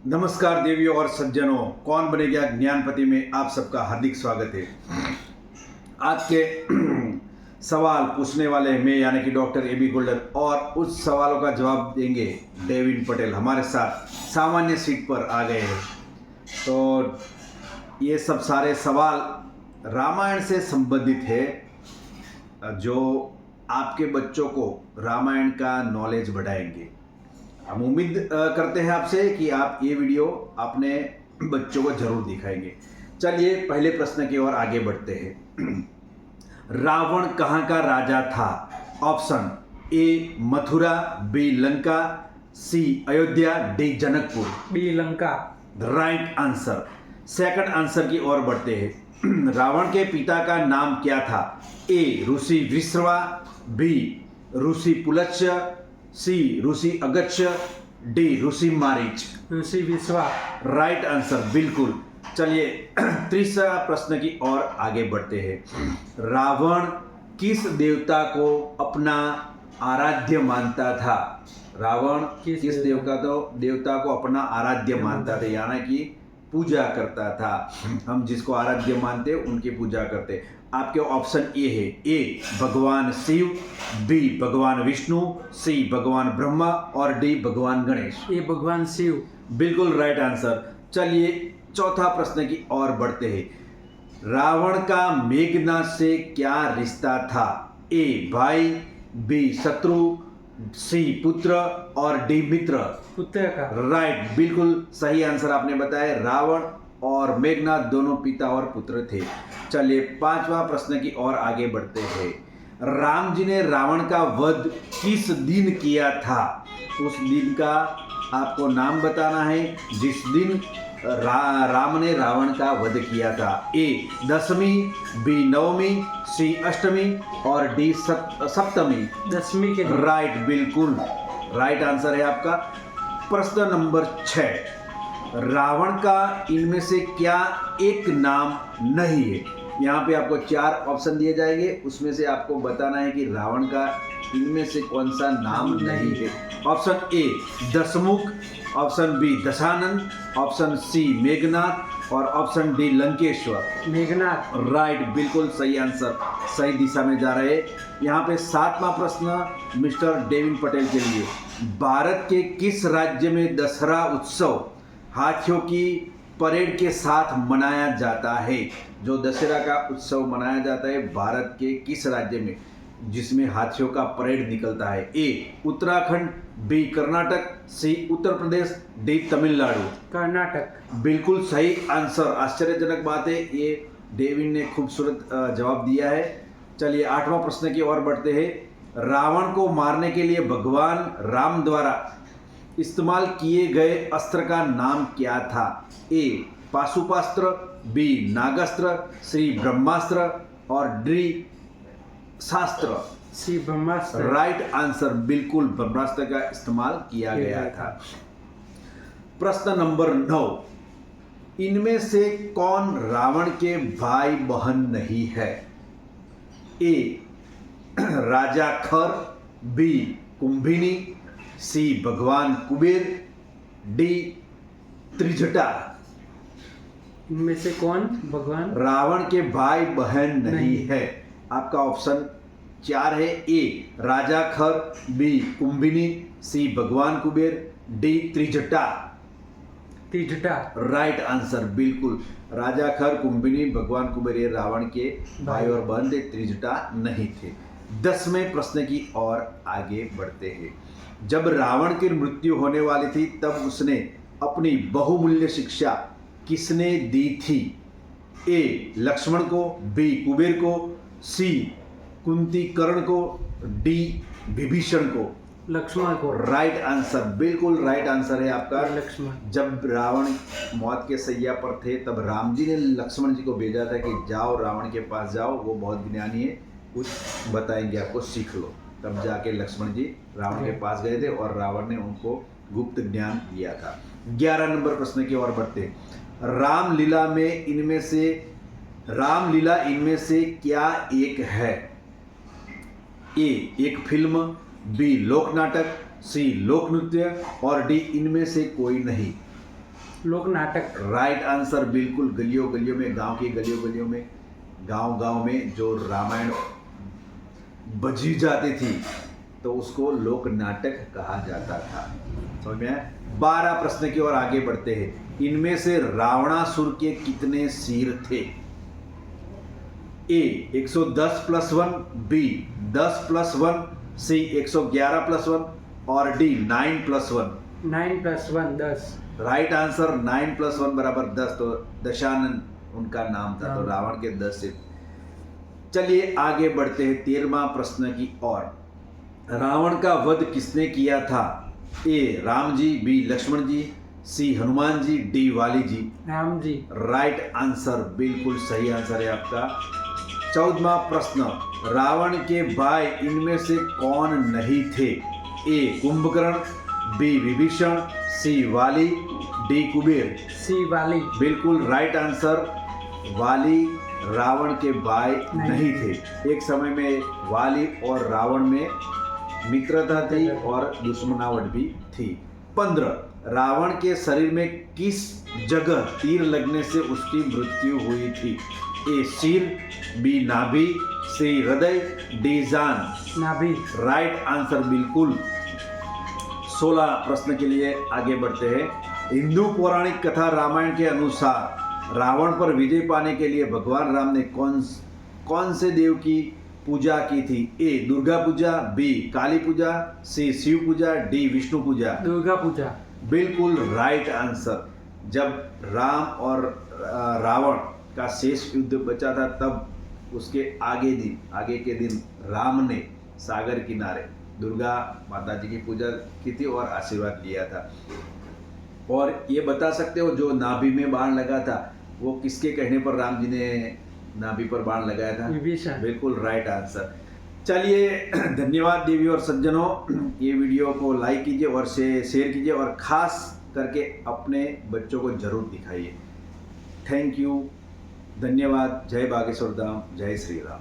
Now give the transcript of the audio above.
नमस्कार देवियों और सज्जनों, कौन बनेगा ज्ञानपति में आप सबका हार्दिक स्वागत है। आज के सवाल पूछने वाले मैं यानी कि डॉक्टर ए बी गोल्डन और उस सवालों का जवाब देंगे डेविन पटेल हमारे साथ सामान्य सीट पर आ गए हैं। तो ये सब सारे सवाल रामायण से संबंधित है, जो आपके बच्चों को रामायण का नॉलेज बढ़ाएंगे। हम उम्मीद करते हैं आपसे कि आप ये वीडियो अपने बच्चों को जरूर दिखाएंगे। चलिए पहले प्रश्न की ओर आगे बढ़ते हैं। रावण कहाँ का राजा था? Option A Mathura, B Lanka, C Ayodhya, D Janakpur. B Lanka. Right answer. Second answer की ओर बढ़ते हैं। रावण के पिता का नाम क्या था? ए ऋषि विश्रवा, बी ऋषि पुलत्स्य, सी ऋषि अगस्त्य, डी ऋषि मारीच। ऋषि विश्वा। राइट आंसर बिल्कुल। चलिए तीसरा प्रश्न की ओर आगे बढ़ते हैं। रावण किस देवता को अपना आराध्य मानता था? रावण किस देवता को अपना आराध्य मानता था, यानी कि पूजा करता था। हम जिसको आराध्य मानते उनकी पूजा करते। आपके ऑप्शन ए है, ए भगवान शिव, बी भगवान विष्णु, सी भगवान ब्रह्मा और डी भगवान गणेश। ए भगवान शिव। बिल्कुल राइट आंसर। चलिए चौथा प्रश्न की ओर बढ़ते हैं। रावण का मेघनाद से क्या रिश्ता था? ए भाई, बी शत्रु, सी पुत्र और डी मित्र। पुत्र का। राइट, बिल्कुल सही आंसर आपने बताया। रावण और मेघनाद दोनों पिता और पुत्र थे। चलिए पांचवा प्रश्न की ओर आगे बढ़ते हैं। राम जी ने रावण का वध किस दिन किया था? उस दिन का आपको नाम बताना है जिस दिन राम ने रावण का वध किया था। ए दशमी, बी नवमी, सी अष्टमी और डी सप्तमी। दशमी के। राइट, बिल्कुल राइट आंसर है आपका। प्रश्न नंबर 6। रावण का इनमें से क्या एक नाम नहीं है? यहाँ पे आपको 4 ऑप्शन दिए जाएंगे, उसमें से आपको बताना है कि रावण का इनमें से कौन सा नाम नहीं है। Option A Dashmukh, option B Dashanan, option C Meghnath और option D Lankeshwar. Meghnath. Right, बिल्कुल सही आंसर, सही दिशा में जा रहे हैं। यहाँ पे 7वां प्रश्न मिस्टर डेविन पटेल के लिए। भारत के किस राज्य में दशहरा उत्सव हाथियों की परेड के साथ मनाया जाता है? जो दशहरा का उत्सव मनाया जाता है भारत के किस राज्य में, जिसमें हाथियों का परेड निकलता है? ए उत्तराखंड, बी कर्नाटक, सी उत्तर प्रदेश, डी तमिलनाडु। कर्नाटक। बिल्कुल सही आंसर। आश्चर्यजनक बात है, ये डेविन ने खूबसूरत जवाब दिया है। चलिए 8वां प्रश्न की ओर बढ़ते हैं। रावण को मारने के लिए भगवान राम द्वारा इस्तेमाल किए गए अस्त्र का नाम क्या था? ए पाशुपास्त्र, बी नागास्त्र, सी ब्रह्मास्त्र और डी शास्त्र। सी ब्रह्मास्त्र। राइट आंसर, बिल्कुल ब्रह्मास्त्र का इस्तेमाल किया गया था। प्रश्न नंबर 9। इनमें से कौन रावण के भाई बहन नहीं है? ए राजा खर, बी कुंभिनी, सी भगवान कुबेर, डी त्रिजटा। इनमें से कौन भगवान रावण के भाई बहन नहीं है? आपका ऑप्शन 4 है। ए राजा खर, बी कुंभिनी, सी भगवान Kuber, D Trijata. Trijata. Right answer, बिल्कुल राजा खर, कुंभिनी, भगवान कुबेर ये रावण के भाई और बहन थे, त्रिजटा नहीं थे। 10वें प्रश्न की ओर आगे बढ़ते हैं। जब रावण की मृत्यु होने वाली थी तब उसने अपनी बहुमूल्य शिक्षा किसने दी थी? ए लक्ष्मण को, बी कुबेर को, सी कुंती कर्ण को, डी विभीषण को। लक्ष्मण को। राइट आंसर, बिल्कुल राइट आंसर है आपका लक्ष्मण। जब रावण मौत के सैया पर थे तब राम जी ने लक्ष्मण जी को भेजा था कि जाओ रावण के पास जाओ, वो बहुत ज्ञानी है, कुछ बताएंगे आपको, सीख लो। तब जाके लक्ष्मण जी रावण के पास गए थे और रावण ने उनको गुप्त ज्ञान दिया था। 11 नंबर प्रश्न की ओर बढ़ते। रामलीला इनमें से क्या एक है? ए एक फिल्म, बी लोक नाटक, सी लोक नृत्य और डी इनमें से कोई नहीं। लोक नाटक। राइट आंसर, बिल्कुल। गलियों गलियों में, गांव की गलियों गलियों में, गांव गांव में जो रामायण बजी जाती थी तो उसको लोक नाटक कहा जाता था। समझ में आया? 12 प्रश्न की ओर आगे बढ़ते हैं। इनमें से रावणासुर के कितने सिर थे? ए 110 + 1, बी 10 + 1, सी 111 + 1 और डी 9 + 1। 9 + 1 10। Right answer 9 + 1 = 10। तो दशानन उनका नाम था, तो रावण के 10 सिर। चलिए आगे बढ़ते हैं 13वां प्रश्न की ओर। रावण का वध किसने किया था? ए राम जी, बी लक्ष्मण जी, सी हनुमान जी, डी वाली जी। राम जी। राइट आंसर, बिल्कुल सही आंसर है आपका। 14वां प्रश्न, रावण के भाई इनमें से कौन नहीं थे? ए कुंभकर्ण, बी विभीषण, सी वाली, डी कुबेर। सी वाली। बिल्कुल राइट आंसर, वाली रावण के भाई नहीं थे। एक समय में वाली और रावण में मित्रता थी और दुश्मनावट भी थी। 15, रावण के शरीर में किस जगह तीर लगने से उसकी मृत्यु हुई थी? ए सिर, बी नाभि, सी हृदय, डी जान। नाभि। राइट आंसर, बिल्कुल। 16 प्रश्न के लिए आगे बढ़ते हैं। हिंदू पौराणिक कथा रामायण के अनुसार रावण पर विजय पाने के लिए भगवान राम ने कौन से देव की पूजा की थी? ए दुर्गा पूजा, बी काली पूजा, सी शिव पूजा, डी विष्णु पूजा। दुर्गा पूजा। बिल्कुल राइट आंसर। जब राम और रावण का शेष युद्ध बचा था तब उसके आगे के दिन राम ने सागर किनारे दुर्गा माता जी की पूजा की थी और आशीर्वाद लिया था। और ये बता सकते हो जो नाभि में बाण लगा था वो किसके कहने पर राम जी ने नाभि पर बाण लगाया था? विभीषण। बिल्कुल राइट आंसर। चलिए धन्यवाद देवी और सज्जनों, ये वीडियो को लाइक कीजिए और शेयर कीजिए और खास करके अपने बच्चों को जरूर दिखाइए। थैंक यू, धन्यवाद। जय बागेश्वर धाम, जय श्री राम।